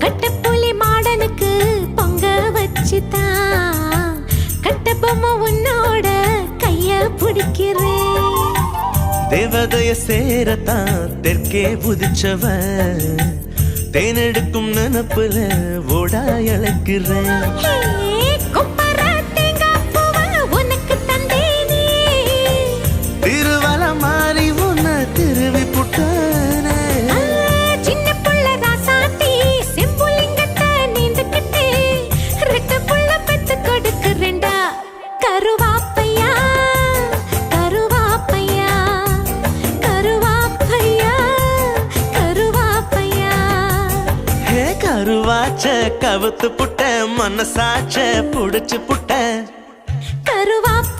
கட்டப்புலி மாடனுக்கு பொங்க வச்சுதான் கட்ட பொம்மை உன்னோட கைய பிடிக்கிறேன். தேவதைய சேரத்தான் தெற்கே புதிச்சவ தேனெடுக்கும் நினப்புல ஓடா இழக்கிறேன். திருவல மாறி உன்ன திருவி புட்டானே. சின்ன புள்ள ராசாத்தி செம்புலிங்கத்தை நீந்துக்கிட்டு ரெட்ட புள்ள பெத்து கொடுக்குறேன்டா. கருவாப்பையா கருவாப்பையா கருவாப்பையா கருவாப்பையா. ஹே கருவாச்ச கவுத்து புட்ட மனசாச்ச புடிச்சு புட்ட. கருவாப்பையா